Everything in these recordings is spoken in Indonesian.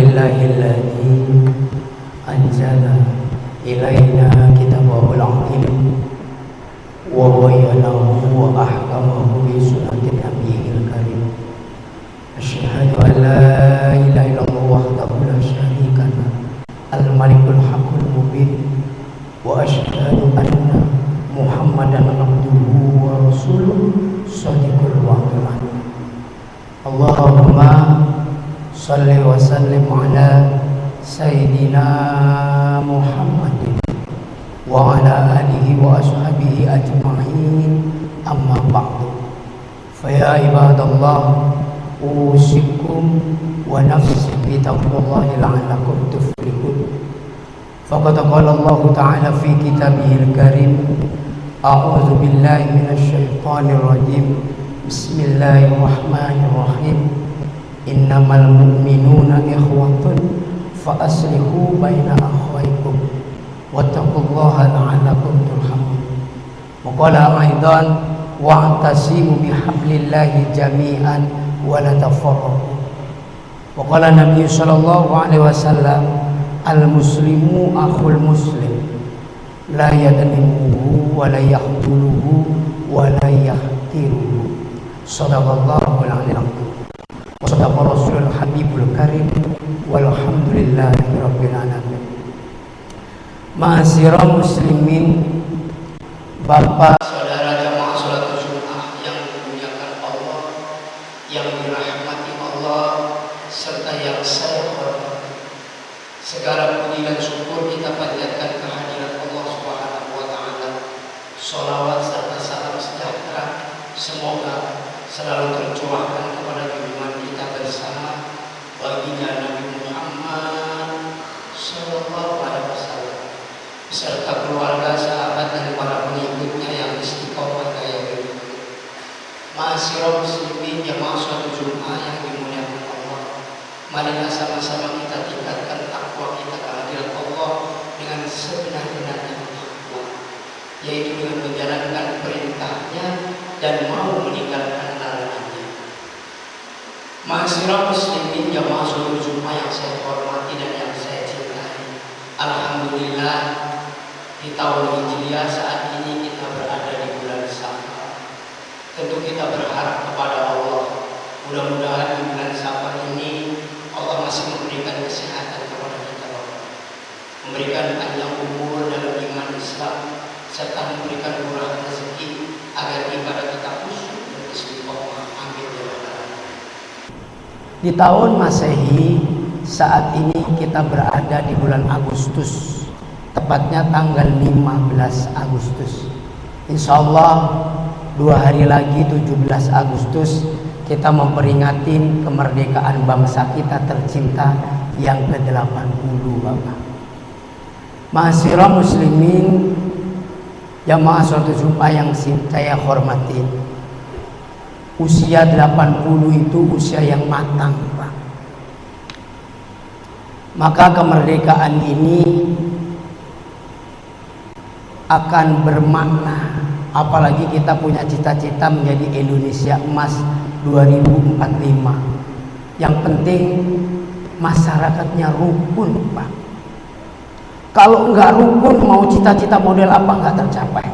Alhamdulillahilladzi anzala ilaina kitabahul azim wa bayyanahu wa ahkamahu bi sunnatin nabiyil karim. Asyhadu an la ilaha illallah wahdahu la syarika lah al-malikul haqqul mubin wa asyhadu anna Muhammadan abduhu wa rasuluh shadiqul wa'dul amin. Allahumma salli wa sallim ala sayyidina Muhammadin wa ala alihi wa ashabihi ajma'in, amma ba'du. Fa ya ibadallah, usikum wa nafsi bi taqwallahi la'allakum tuflihun. Faqad qala Allah ta'ala fi kitabihil karim, a'udzu billahi minasy syaithanir rajim. Bismillahirrahmanirrahim. Innamal mu'minuna ikhwatun fa aslihu baina akhawaykum wattaqullaha la'allakum turhamun. Wa qala aidan wa'tasimu bihablillahi jami'an wa la tafarraqu. Wa qala Nabi sallallahu alaihi wasallam, al-muslimu akhul muslim la yadlimuhu wa la yakhdhuluhu wa la yahtiruhu. Shadaqallahul aliyyil azim. Wa sadaqa rasulul habibul karim walhamdulillahi rabbil alamin. Ma'asyiral muslimin, Bapak, saudara jamaah salat Jumat yang dimuliakan Allah, yang dirahmati Allah, serta yang saya hormati. Segala puji dan syukur kita panjatkan kehadirat Allah Subhanahu wa taala. Shalawat serta salam sejahtera semoga selalu tercurahkan kepada junjungan kita bersama baginda Nabi Muhammad sallallahu alaihi wasallam serta keluarga, sahabat dan para pengikutnya yang istiqomah gaya hidup. Ma'asyiral muslimin jamaah salat Jumat yang dimuliakan Allah, marilah sama-sama kita tingkatkan takwa kita kehadirat Allah dengan sebenar-benarnya takwa, yaitu dengan menjalankan perintahnya dan mau meninggalkan larangannya. Ma'asyiral muslimin jamaah salat Jumat yang saya hormati dan yang saya cintai, alhamdulillah di tahun Hijriah saat ini kita berada di bulan Safar. Tentu kita berharap kepada Allah, mudah-mudahan di bulan Safar ini Allah masih memberikan kesehatan kepada kita, memberikan panjang umur dalam iman Islam, serta memberikan murah rezeki agar ibadah kita khusyuk dan istiqomah. Amin ya rabbal alamin. Di tahun Masehi saat ini kita berada di bulan Agustus, tepatnya tanggal 15 Agustus. Insya Allah 2 hari lagi 17 Agustus kita memperingati kemerdekaan bangsa kita tercinta yang ke-80, Bapak. Ma'asyiral muslimin jamaah salat Jumat yang saya hormati, usia 80 itu usia yang matang, Pak. Maka kemerdekaan ini akan bermakna, apalagi kita punya cita-cita menjadi Indonesia emas 2045. Yang penting masyarakatnya rukun, Pak. Kalau enggak rukun, mau cita-cita model apa enggak tercapai.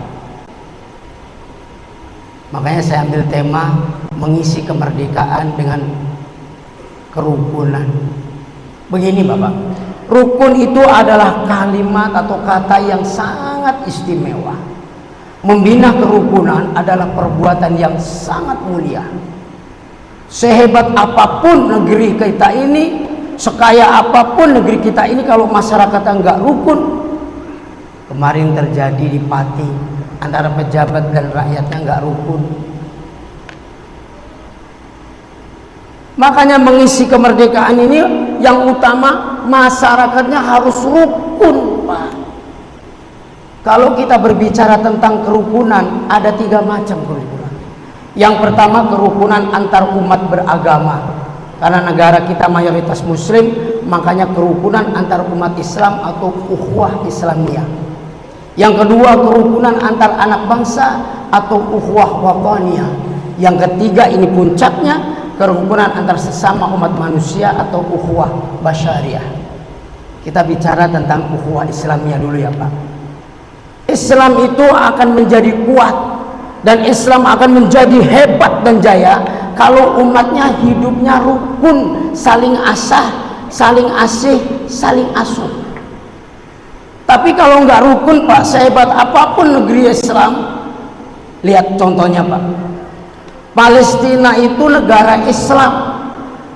Makanya saya ambil tema mengisi kemerdekaan dengan kerukunan. Begini Bapak, rukun itu adalah kalimat atau kata yang sangat istimewa. Membina kerukunan adalah perbuatan yang sangat mulia. Sehebat apapun negeri kita ini, sekaya apapun negeri kita ini, kalau masyarakatnya enggak rukun, kemarin terjadi di Pati, antara pejabat dan rakyatnya enggak rukun. Makanya mengisi kemerdekaan ini yang utama masyarakatnya harus rukun, Pak. Kalau kita berbicara tentang kerukunan, ada 3 macam kerukunan. Yang pertama, kerukunan antar umat beragama. Karena negara kita mayoritas muslim, makanya kerukunan antar umat Islam atau ukhuwah Islamiyah. Yang kedua, kerukunan antar anak bangsa atau ukhuwah wataniyah. Yang ketiga, ini puncaknya, kerukunan antar sesama umat manusia atau ukhuwah basyariah. Kita bicara tentang ukhuwah Islamiyah dulu ya Pak. Islam itu akan menjadi kuat dan Islam akan menjadi hebat dan jaya kalau umatnya hidupnya rukun, saling asah, saling asih, saling asuh. Tapi kalau nggak rukun Pak, sehebat apapun negeri Islam, lihat contohnya Pak, Palestina itu negara Islam,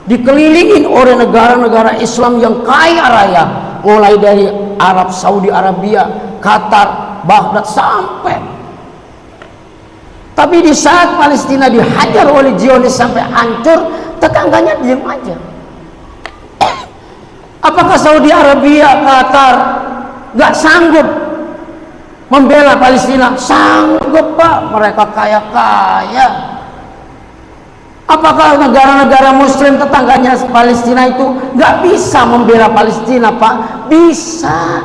dikelilingi oleh negara-negara Islam yang kaya raya, mulai dari Arab, Saudi Arabia, Qatar, Baghdad sampai. Tapi di saat Palestina dihajar oleh Zionis sampai hancur, tetangganya diam aja. Apakah Saudi Arabia, Qatar nggak sanggup membela Palestina? Sanggup Pak, mereka kaya-kaya. Apakah negara-negara Muslim tetangganya Palestina itu nggak bisa membela Palestina Pak? Bisa.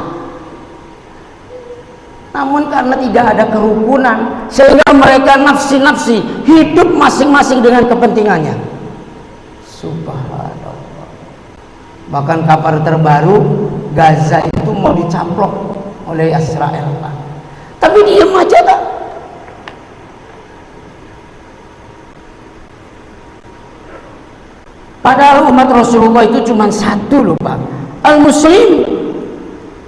Namun karena tidak ada kerukunan, sehingga mereka nafsi-nafsi, hidup masing-masing dengan kepentingannya. Subhanallah. Bahkan kabar terbaru, Gaza itu mau dicaplok oleh Israel Pak. Tapi diam aja Pak. Padahal umat Rasulullah itu cuma satu loh Pak, al-Muslim.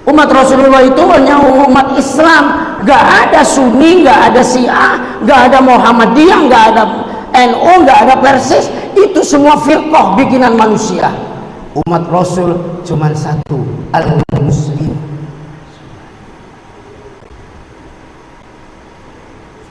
Umat Rasulullah itu hanya umat Islam, gak ada Sunni, gak ada Syiah, gak ada Muhammadiyah, gak ada NU, gak ada Persis. Itu semua firqah bikinan manusia. Umat Rasul cuma satu, al-Muslim.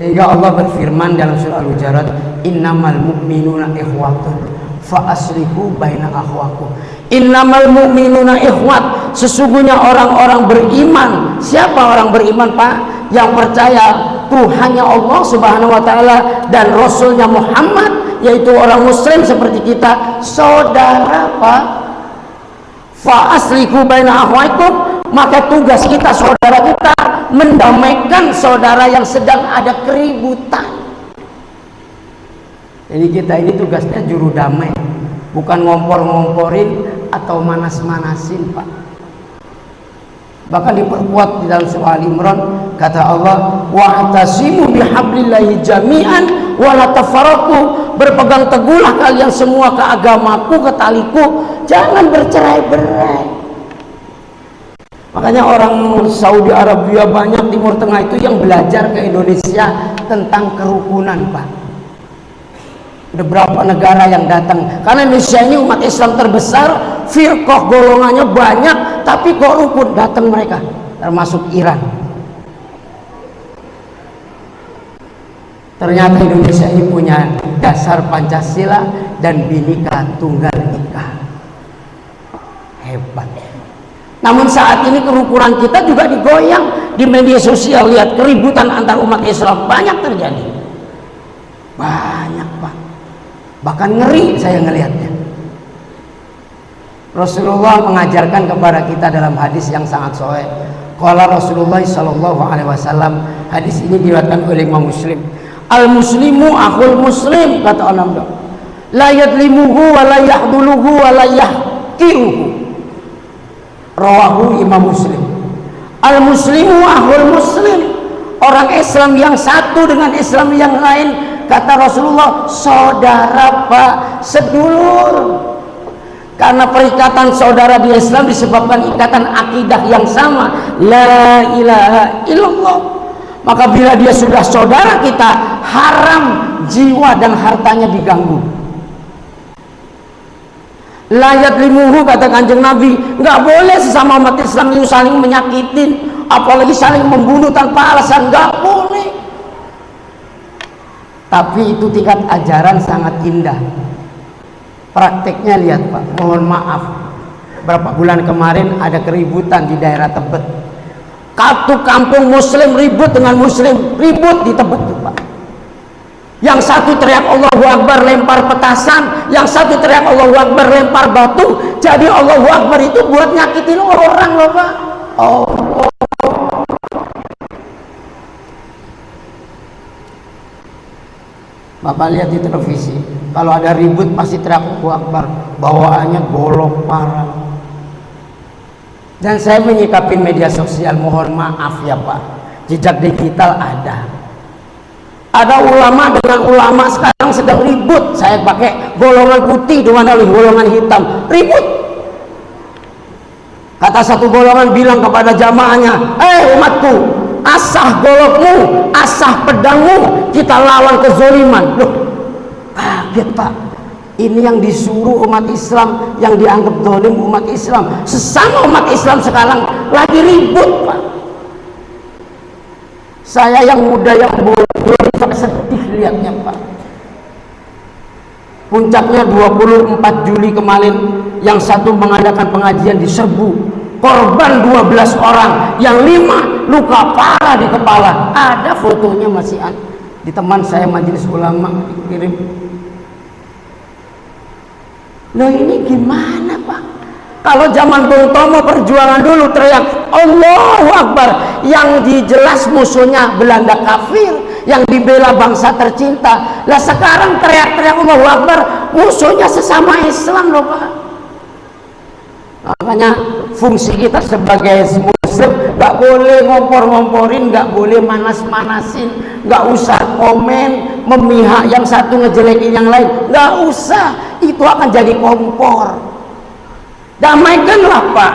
Sehingga Allah berfirman dalam surah Al-Hujurat, innamal mu'minuna ikhwatun fa aslihu baina akhwakum. Innamal mu'minuna ikhwat, sesungguhnya orang-orang beriman. Siapa orang beriman Pak? Yang percaya Tuhannya Allah Subhanahu wa taala dan Rasulnya Muhammad, yaitu orang muslim seperti kita, saudara Pak. Fa aslihu baina akhwakum, maka tugas kita, saudara kita, mendamaikan saudara yang sedang ada keributan. Jadi kita ini tugasnya juru damai, bukan ngompor-ngomporin atau manas-manasin Pak. Bahkan diperkuat di dalam surah Al-Imran, kata Allah, wa'tasimu bihablillahi jami'an wa la tafarraqu, berpegang teguhlah kalian semua ke agamaku, ke taliku, jangan bercerai-berai. Makanya orang Saudi Arabia, banyak Timur Tengah itu yang belajar ke Indonesia tentang kerukunan Pak. Ada berapa negara yang datang, karena Indonesia ini umat Islam terbesar, firqah golongannya banyak, tapi kok rukun, datang mereka, termasuk Iran. Ternyata Indonesia ini punya dasar Pancasila dan Bhinneka Tunggal Ika, hebat. Namun saat ini kerukunan kita juga digoyang di media sosial. Lihat keributan antar umat Islam banyak terjadi, banyak Pak. Bahkan ngeri saya ngelihatnya. Rasulullah mengajarkan kepada kita dalam hadis yang sangat sahih. Qala Rasulullah sallallahu alaihi wasallam, hadis ini diriwayatkan oleh Imam Muslim. Al muslimu akhul muslim, kata Allah. La yadlimuhu wa la yahduluhu wa la yahqiruhu. Rawahu Imam Muslim. Al muslimu akhul muslim, orang Islam yang satu dengan Islam yang lain, kata Rasulullah, saudara Pak, sedulur. Karena perikatan saudara di Islam disebabkan ikatan akidah yang sama, la ilaha illallah. Maka bila dia sudah saudara kita, haram jiwa dan hartanya diganggu. La yadlimuhu, kata Kanjeng Nabi, nggak boleh sesama umat Islam itu saling menyakitin, apalagi saling membunuh tanpa alasan, nggak boleh. Tapi itu tingkat ajaran sangat indah. Prakteknya lihat Pak, mohon maaf, berapa bulan kemarin ada keributan di daerah Tebet. Satu kampung muslim ribut dengan muslim, ribut di Tebet tuh Pak. Yang satu teriak Allahu Akbar lempar petasan, yang satu teriak Allahu Akbar lempar batu. Jadi Allahu Akbar itu buat nyakitin orang loh Pak. Oh. Bapak lihat di televisi, Kalau ada ribut pasti teriak Allahu Akbar, bawaannya golok parah. Dan saya menyikapi media sosial, mohon maaf ya Pak, jejak digital ada. Ada ulama dengan ulama sekarang sedang ribut. Saya pakai golongan putih dengan golongan hitam, ribut. Kata satu golongan bilang kepada jamaahnya, umatku, asah golokmu, asah pedangmu, kita lawan kezoliman. Loh, kaget Pak. Ini yang disuruh umat Islam, yang dianggap zalim umat Islam. Sesama umat Islam sekarang lagi ribut Pak. Saya yang muda, yang bodoh, sedih lihatnya Pak. Puncaknya 24 Juli kemarin, yang satu mengadakan pengajian diserbu, korban 12 orang, yang 5 luka parah di kepala. Ada fotonya masih ada di teman saya majelis ulama, dikirim. Loh ini gimana Pak? Kalau zaman Bung Tomo perjuangan dulu teriak Allahu Akbar, yang dijelas musuhnya Belanda kafir, yang dibela bangsa tercinta. Lah sekarang teriak-teriak Allahu Akbar, musuhnya sesama Islam loh Pak. Makanya fungsi kita sebagai muslim nggak boleh ngompor-ngomporin, nggak boleh manas-manasin, nggak usah komen memihak yang satu ngejelekin yang lain, nggak usah. Itu akan jadi kompor. Damaikanlah Pak.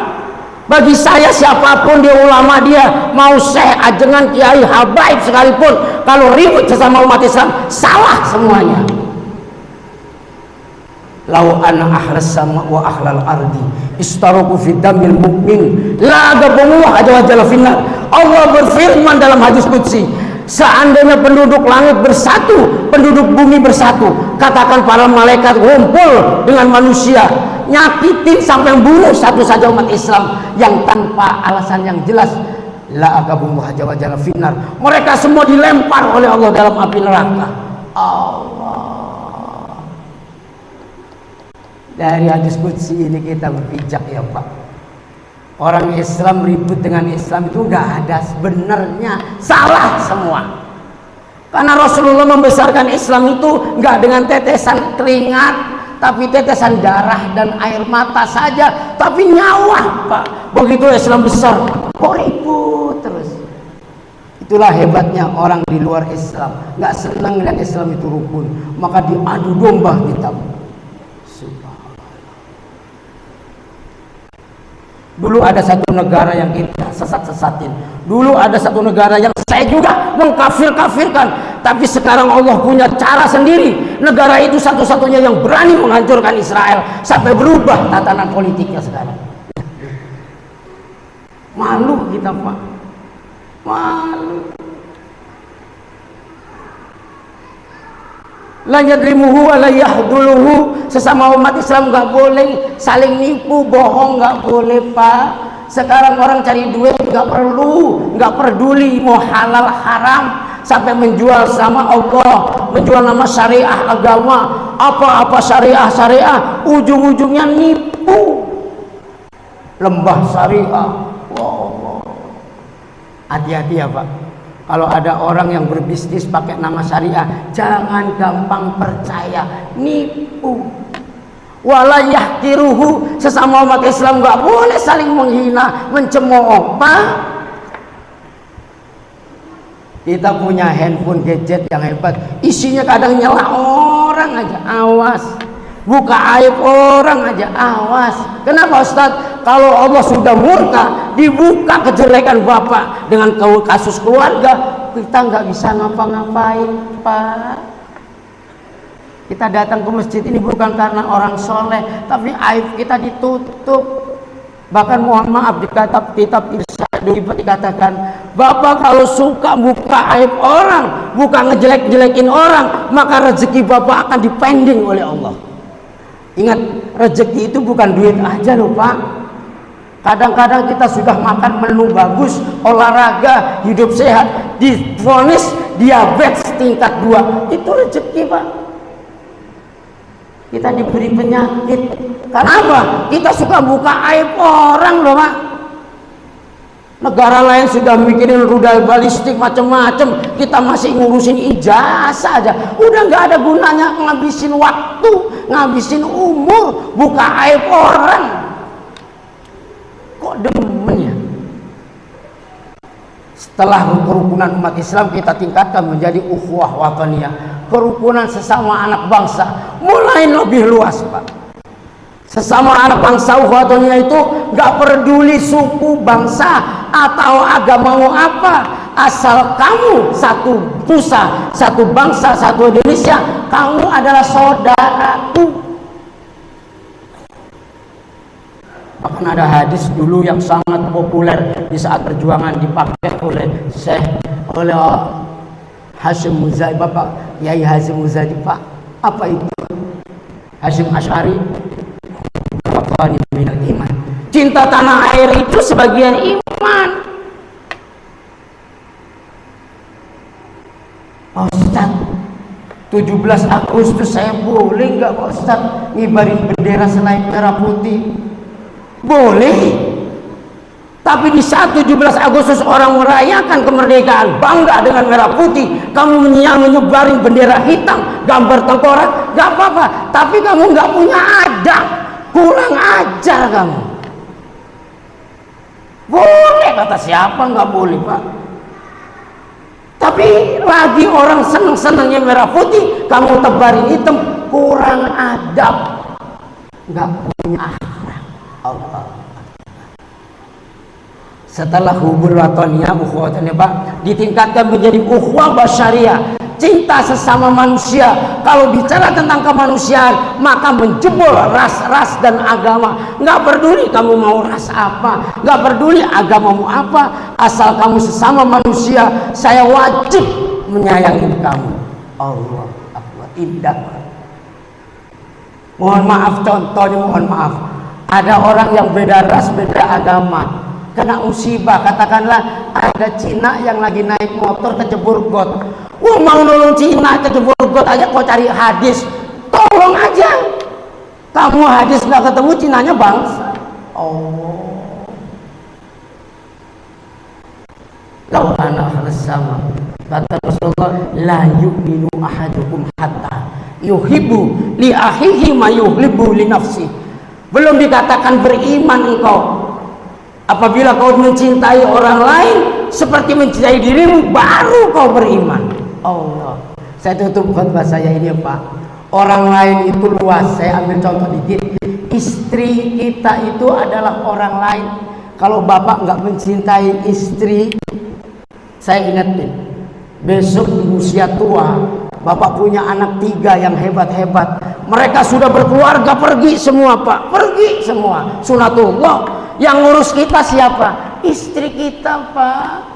Bagi saya siapapun dia, ulama dia, mau syekh, ajengan, kiai, habaib sekalipun, kalau ribut sesama umat Islam salah semuanya. Lau anna ahlas sama wa ahlal ardi istaroku fi damil mu'min la agabumullah ajal finnar. Allah berfirman dalam hadis qudsi, seandainya penduduk langit bersatu, penduduk bumi bersatu, katakan para malaikat ngumpul dengan manusia, nyakitin sampai bunuh satu saja umat Islam yang tanpa alasan yang jelas, la agabumullah ajal finnar, mereka semua dilempar oleh Allah dalam api neraka. Allah. Dari hadis qudsi ini kita berpijak ya Pak. Orang Islam ribut dengan Islam itu nggak ada sebenarnya, salah semua. Karena Rasulullah membesarkan Islam itu nggak dengan tetesan keringat, tapi tetesan darah dan air mata saja, tapi nyawa Pak. Begitu Islam besar, kok ribut terus. Itulah hebatnya orang di luar Islam, nggak senang lihat Islam itu rukun, maka diadu domba kita. Dulu ada satu negara yang kita sesat-sesatin. Dulu ada satu negara yang saya juga mengkafir-kafirkan. Tapi sekarang Allah punya cara sendiri. Negara itu satu-satunya yang berani menghancurkan Israel sampai berubah tatanan politiknya sekarang. Malu kita Pak. Malu. La yadrimuhu wa la yahduluhu. Sesama umat Islam nggak boleh saling nipu, bohong nggak boleh Pak. Sekarang orang cari duit nggak perlu, nggak peduli mau halal haram, sampai menjual sama Allah, menjual nama syariah agama, apa-apa syariah, ujung-ujungnya nipu. Lembah syariah. Wow. Hati-hati ya Pak. Kalau ada orang yang berbisnis pakai nama syariah, jangan gampang percaya, nipu. Wala yahkiruhu, sesama umat Islam nggak boleh saling menghina, mencemooh Pak. Kita punya handphone gadget yang hebat, isinya kadang nyela orang aja, awas. Buka aib orang aja, awas. Kenapa Ustaz? Kalau Allah sudah murka, dibuka kejelekan Bapak dengan kasus keluarga, kita nggak bisa ngapa-ngapain Pak. Kita datang ke masjid ini bukan karena orang soleh, tapi aib kita ditutup. Bahkan mohon maaf di kitab Irsyadul Ibad dikatakan, Bapak kalau suka buka aib orang, buka ngejelek-jelekin orang, maka rezeki Bapak akan dipending oleh Allah. Ingat, rezeki itu bukan duit aja loh Pak. Kadang-kadang kita sudah makan menu bagus, olahraga, hidup sehat, divonis diabetes tingkat 2, itu rezeki Pak. Kita diberi penyakit. Kenapa? Kita suka buka aib orang loh Pak. Negara lain sudah mikirin rudal balistik macam-macam, kita masih ngurusin ijazah aja. Udah nggak ada gunanya ngabisin waktu, ngabisin umur, buka aib orang. Kok demen ya? Setelah kerukunan umat Islam kita tingkatkan menjadi ukhuwah wataniyah, kerukunan sesama anak bangsa mulai lebih luas, Pak. Sesama anak bangsa ukhuwatnya itu nggak peduli suku, bangsa atau agamamu apa, asal kamu satu nusa, satu bangsa, satu Indonesia, kamu adalah saudaraku. Bahkan ada hadis dulu yang sangat populer di saat perjuangan dipakai oleh Hashim Muzadi, Bapak Yai Hashim Muzadi, Pak. Apa itu? Hashim Asy'ari, minal iman. Cinta tanah air itu sebagian iman. Pak Ustaz, 17 Agustus saya boleh nggak Pak Ustaz ngibarin bendera selain merah putih? Boleh. Tapi di saat 17 Agustus orang merayakan kemerdekaan, bangga dengan merah putih, kamu menyebarin bendera hitam, gambar tengkorak, nggak apa-apa. Tapi kamu nggak punya adab, kurang ajar kamu. Boleh, kata siapa nggak boleh, Pak? Tapi lagi orang seneng-senengnya merah putih, kamu tebarin hitam, kurang adab, nggak punya akhlak. Allah. Setelah hubul wataniyah, ukhuwatnya, Pak, ditingkatkan menjadi ukhuwah basyariah, cinta sesama manusia. Kalau bicara tentang kemanusiaan, maka menjebol ras-ras dan agama. Nggak peduli kamu mau ras apa, nggak peduli agamamu apa, asal kamu sesama manusia, saya wajib menyayangi kamu. Allah Akbar, indah. Mohon maaf, contohnya mohon maaf, ada orang yang beda ras, beda agama, kena musibah, katakanlah ada Cina yang lagi naik motor kecebur got. Wah, mau nolong Cina kecebur got aja kok cari hadis, tolong aja. Kamu hadis nggak ketemu, Cinanya bangsa. Oh, lau ana sama, kata Rasulullah, la yu'minu ahadukum hatta yuhibbu li akhihi ma yuhibbu li nafsi. Belum dikatakan beriman engkau apabila kau mencintai orang lain seperti mencintai dirimu, baru kau beriman. Allah. Saya tutup khutbah saya ini, Pak. Orang lain itu luas. Saya ambil contoh dikit. Istri kita itu adalah orang lain. Kalau bapak nggak mencintai istri, saya ingetin, besok di usia tua, bapak punya anak 3 yang hebat-hebat. Mereka sudah berkeluarga, pergi semua, Pak. Pergi semua. Sunatullah. Yang ngurus kita siapa? Istri kita, Pak.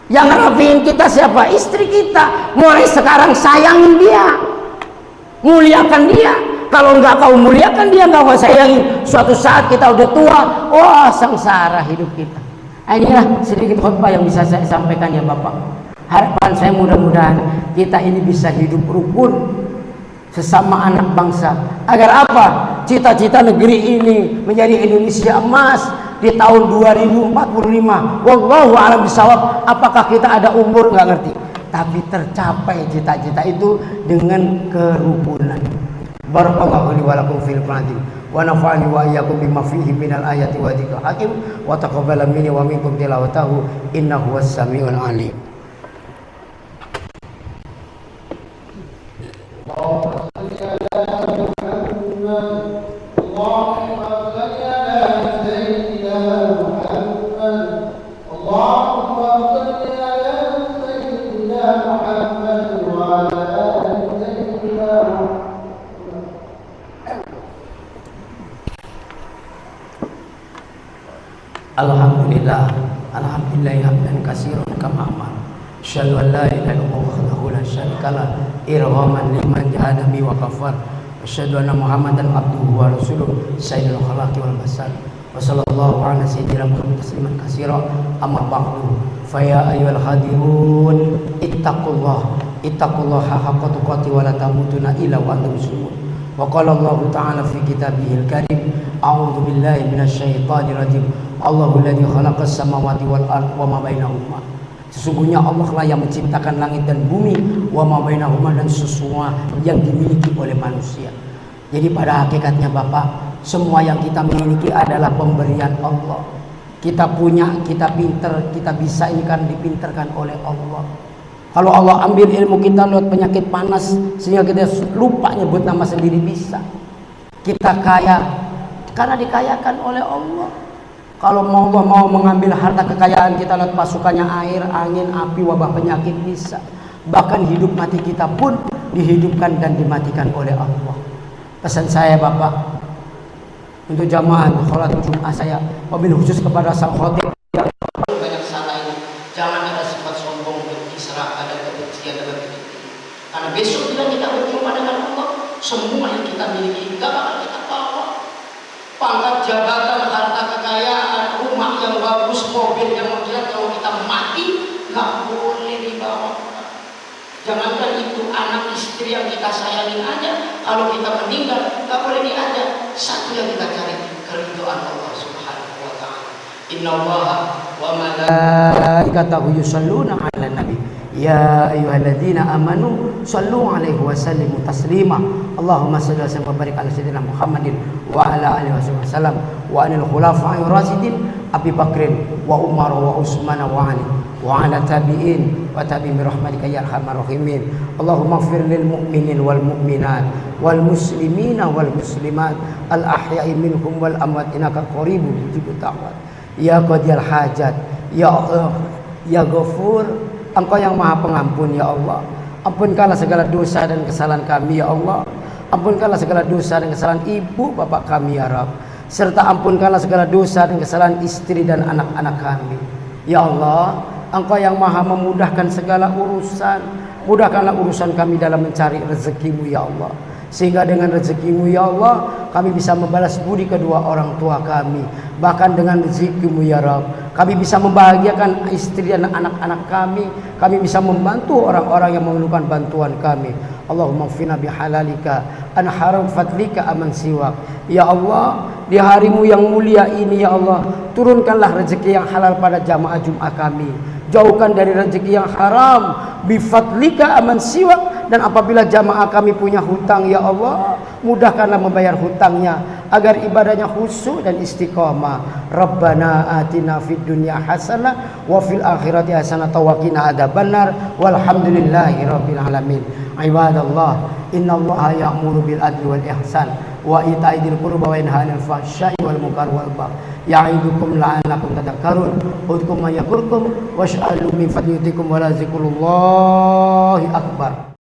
Yang rapiin kita siapa? Istri kita. Mulai sekarang sayangin dia, muliakan dia. Kalau nggak kau muliakan dia, nggak kau sayangin, suatu saat kita udah tua, wah sengsara hidup kita. Inilah sedikit khutbah yang bisa saya sampaikan ya Bapak. Harapan saya mudah-mudahan kita ini bisa hidup rukun sesama anak bangsa. Agar apa? Cita-cita negeri ini menjadi Indonesia emas di tahun 2045. Wallahu a'lam bishawab. Apakah kita ada umur nggak ngerti, tapi tercapai cita-cita itu dengan kerukunan. Barakallahu li wa lakum fil Qur'an wa nafa'ani wa iyyakum bima fihi minal ayati wa dzikril hakim wa taqabbala minni wa minkum tilawatahu innahu was-sami'ul 'alim. Alhamdulillah, alhamdulillah hamdan katsiran kama amar. Asyhadu an la ilaha illallah wahdahu la syarika lah, irghaman liman jahada bi wa kafar. Asyhadu anna Muhammadan abduhu wa rasuluh, sayyidul khalaqi wal basar. Wa sallallahu ala sayyidina Muhammad tasliman katsiran. Amma ba'du. Fa ya ayyuhal hadirun, ittaqullaha haqqa tuqatih wa la tamutunna illa wa antum muslimun. Wa qala Allah Ta'ala fi kitabihil karim, a'udzu billahi minasyaitonir rajim. Allahul ladzi khalaqas samawati wal ardh wa ma bainahuma. Sesungguhnya Allah lah yang menciptakan langit dan bumi, wa ma bainahuma, dan semua yang dimiliki oleh manusia. Jadi pada hakikatnya Bapak, semua yang kita miliki adalah pemberian Allah. Kita punya, kita pinter, kita bisa, ini kan dipinterkan oleh Allah. Kalau Allah ambil ilmu kita lewat penyakit panas sehingga kita lupa nyebut nama sendiri bisa. Kita kaya karena dikayakan oleh Allah. Kalau Allah mau mengambil harta kekayaan kita lewat pasukannya air, angin, api, wabah, penyakit bisa. Bahkan hidup mati kita pun dihidupkan dan dimatikan oleh Allah. Pesan saya Bapak untuk jamaah sholat Jumat saya, wabil khusus kepada sang khotib. Banyak salah ini. Jangan ada sifat sombong, berkisrah, ada kebencian dalam hidup ini. Karena besok bila kita berjumpa dengan Allah, semua yang kita miliki tidak bakal kita bawa. Pangkat, jabatan, harta kekayaan, rumah yang bagus, mobil yang megah, kalau kita mati nggak boleh dibawa. Jangankan itu, anak istri yang kita sayangin aja, kalau kita meninggal nggak boleh diajak. Satu yang kita cari keridhaan Allah Subhanahu wa Ta'ala. Innallaha wa malaikatahu yusholluna 'alan nabi ya ayyuhalladzina amanu shallu 'alaihi wa sallimu taslima. Allahumma shalli wa sallim wa barik ala sayyidina Muhammadin wa ala alihi wasallam wa anil khulafa'ir rasyidin Abi Bakrin wa Umar wa Utsman wa Ali wa ala tabi'in wa tabi'in rahmatika ya arhamar rahimin. Allahumma ighfir lil mu'minin wal mu'minat wal muslimina wal muslimat al ahya'i minhum wal amwat innaka qaribun mujibud da'wat. Ya qadiyal hajat, ya Allah, ya Ghafur, Engkau yang Maha Pengampun ya Allah. Ampunkanlah segala dosa dan kesalahan kami ya Allah. Ampunkanlah segala dosa dan kesalahan ibu bapak kami ya Rabb. Serta ampunkanlah segala dosa dan kesalahan istri dan anak-anak kami. Ya Allah, Engkau yang Maha memudahkan segala urusan. Mudahkanlah urusan kami dalam mencari rezekimu ya Allah. Sehingga dengan rezekimu ya Allah, kami bisa membalas budi kedua orang tua kami. Bahkan dengan rezekimu ya Rabb, kami bisa membahagiakan istri dan anak-anak kami. Kami bisa membantu orang-orang yang memerlukan bantuan kami. Allahumma fina bihalalika an haram fadlika aman siwak. Ya Allah, di harimu yang mulia ini ya Allah, turunkanlah rezeki yang halal pada jamaah Jumat kami. Jauhkan dari rezeki yang haram bifadlika aman siwak. Dan apabila jamaah kami punya hutang ya Allah, mudahkanlah membayar hutangnya agar ibadahnya khusyuk dan istiqamah. Rabbana atina fid dunya hasanah wa fil akhirati hasanah wa qina adzabannar. Walhamdulillahi rabbil alamin. Ibadallah, innallaha ya'muru bil adli wal ihsan wa ita'i dzil qurba wa yanha 'anil fahsya'i wal munkar wal baghi ya'idukum la'allakum tadhakkarun. Udhkuru ma yakurkum was'alu min fadlikum wa la zikrullahi akbar.